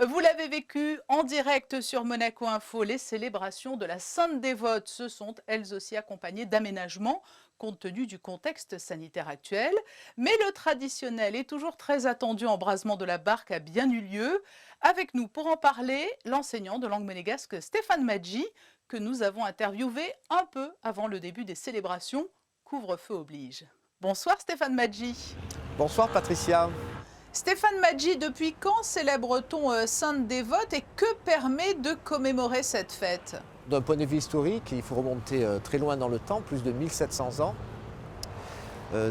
Vous l'avez vécu en direct sur Monaco Info, les célébrations de la Sainte Dévote se sont elles aussi accompagnées d'aménagements compte tenu du contexte sanitaire actuel. Mais le traditionnel et toujours très attendu embrasement de la barque a bien eu lieu. Avec nous pour en parler, l'enseignant de langue monégasque Stéphane Maggi, que nous avons interviewé un peu avant le début des célébrations. Couvre-feu oblige. Bonsoir Stéphane Maggi. Bonsoir Patricia. Stéphane Maggi, depuis quand célèbre-t-on Sainte Dévote et que permet de commémorer cette fête? D'un point de vue historique, il faut remonter très loin dans le temps, plus de 1700 ans.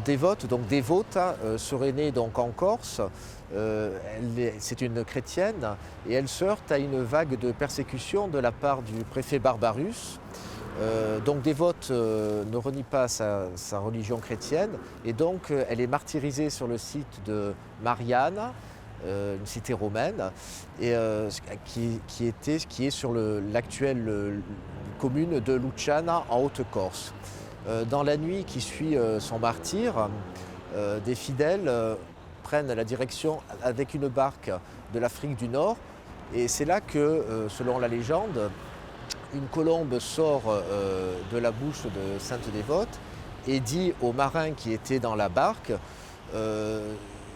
Dévote, donc Devota, serait née donc en Corse. C'est une chrétienne et elle se heurte à une vague de persécution de la part du préfet Barbarus. Donc Dévote ne renie pas sa religion chrétienne et donc elle est martyrisée sur le site de Mariana, une cité romaine, et, qui est sur l'actuelle commune de Luciana en Haute-Corse. Dans la nuit qui suit son martyre, des fidèles prennent la direction avec une barque de l'Afrique du Nord et c'est là que, selon la légende, une colombe sort de la bouche de Sainte Dévote et dit aux marins qui étaient dans la barque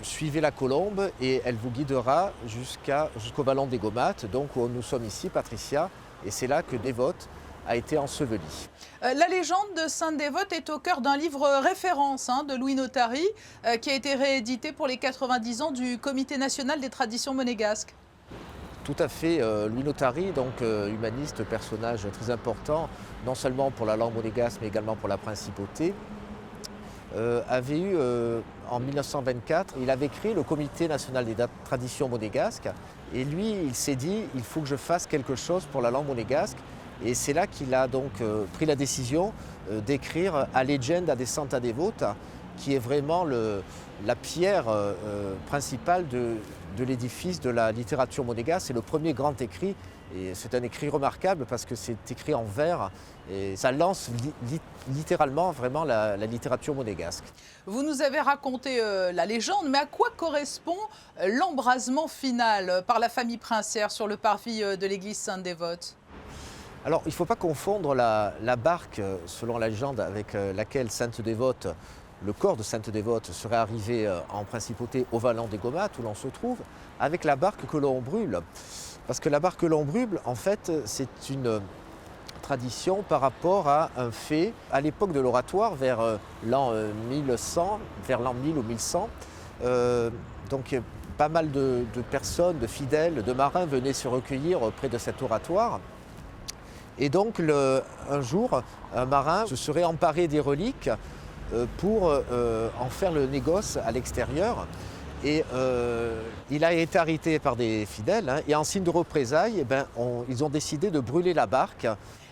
suivez la colombe et elle vous guidera jusqu'au vallon des Gomates, donc où nous sommes ici, Patricia, et c'est là que Dévote a été ensevelie. La légende de Sainte Dévote est au cœur d'un livre référence de Louis Notari qui a été réédité pour les 90 ans du Comité national des traditions monégasques. Tout à fait, Louis Notari, donc humaniste, personnage très important, non seulement pour la langue monégasque mais également pour la principauté, avait eu en 1924, il avait créé le Comité national des traditions monégasques et lui il s'est dit il faut que je fasse quelque chose pour la langue monégasque et c'est là qu'il a donc pris la décision d'écrire A Legenda de Santa Devota qui est vraiment la pierre principale de l'édifice de la littérature monégasque. C'est le premier grand écrit et c'est un écrit remarquable parce que c'est écrit en vers et ça lance littéralement vraiment la littérature monégasque. Vous nous avez raconté la légende, mais à quoi correspond l'embrasement final par la famille princière sur le parvis de l'église Sainte-Dévote? Alors, il ne faut pas confondre la barque, selon la légende, avec laquelle Sainte Dévote, le corps de Sainte Dévote serait arrivé en principauté au vallon des Gomates, où l'on se trouve, avec la barque que l'on brûle. Parce que la barque que l'on brûle, en fait, c'est une tradition par rapport à un fait. À l'époque de l'oratoire, vers l'an 1100, vers l'an 1000 ou 1100, donc pas mal de personnes, de fidèles, de marins venaient se recueillir près de cet oratoire. Et donc un jour, un marin se serait emparé des reliques pour en faire le négoce à l'extérieur. Et il a été arrêté par des fidèles et en signe de représailles, ils ont décidé de brûler la barque.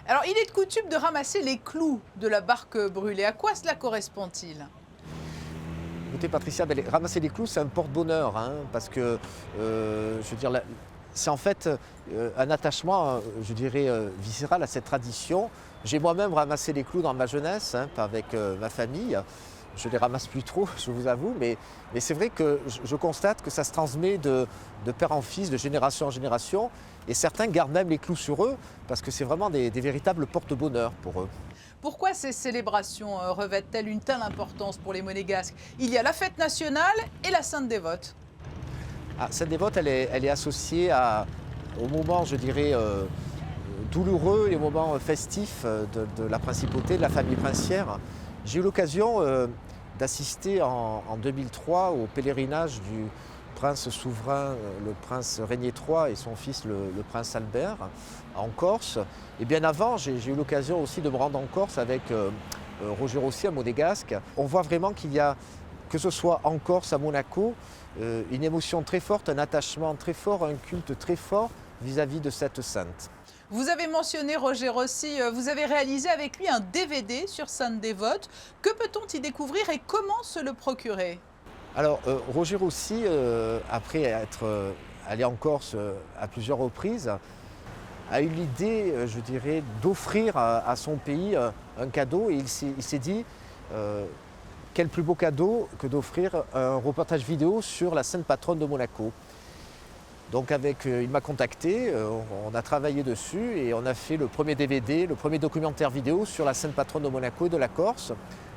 Alors, il est de coutume de ramasser les clous de la barque brûlée. À quoi cela correspond-il? Écoutez Patricia, ramasser les clous c'est un porte-bonheur parce que je veux dire, c'est en fait un attachement, je dirais, viscéral à cette tradition. J'ai moi-même ramassé les clous dans ma jeunesse, avec ma famille. Je ne les ramasse plus trop, je vous avoue, mais c'est vrai que je constate que ça se transmet de père en fils, de génération en génération. Et certains gardent même les clous sur eux, parce que c'est vraiment des véritables porte-bonheur pour eux. Pourquoi ces célébrations revêtent-elles une telle importance pour les Monégasques? Il y a la fête nationale et la Sainte Dévote. Sainte Dévote, elle est associée au moment, je dirais, douloureux et au moment festif de la principauté, de la famille princière. J'ai eu l'occasion d'assister en 2003 au pèlerinage du prince souverain, le prince Régnier III et son fils, le prince Albert, en Corse. Et bien avant, j'ai eu l'occasion aussi de me rendre en Corse avec Roger Rossi à Monégasque. On voit vraiment qu'il y a, que ce soit en Corse, à Monaco, une émotion très forte, un attachement très fort, un culte très fort vis-à-vis de cette sainte. Vous avez mentionné Roger Rossi, vous avez réalisé avec lui un DVD sur Sainte Dévote. Que peut-on y découvrir et comment se le procurer? Alors, Roger Rossi, après être allé en Corse à plusieurs reprises, a eu l'idée, je dirais, d'offrir à son pays un cadeau et il s'est dit quel plus beau cadeau que d'offrir un reportage vidéo sur la sainte patronne de Monaco. Donc il m'a contacté, on a travaillé dessus et on a fait le premier DVD, le premier documentaire vidéo sur la sainte patronne de Monaco et de la Corse,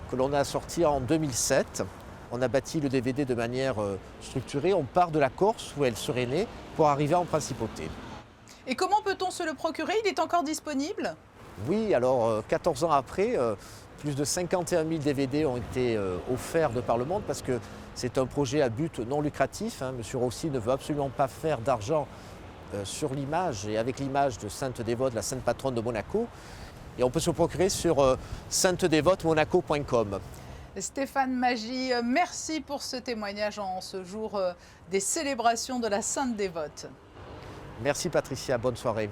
que l'on a sorti en 2007. On a bâti le DVD de manière structurée. On part de la Corse où elle serait née pour arriver en principauté. Et comment peut-on se le procurer? Il est encore disponible? Oui, alors 14 ans après, plus de 51 000 DVD ont été offerts de par le monde parce que c'est un projet à but non lucratif. Monsieur Rossi ne veut absolument pas faire d'argent sur l'image et avec l'image de Sainte Dévote, la sainte patronne de Monaco. Et on peut se procurer sur saintedévotemonaco.com. Stéphane Magy, merci pour ce témoignage en ce jour des célébrations de la Sainte Dévote. Merci Patricia, bonne soirée.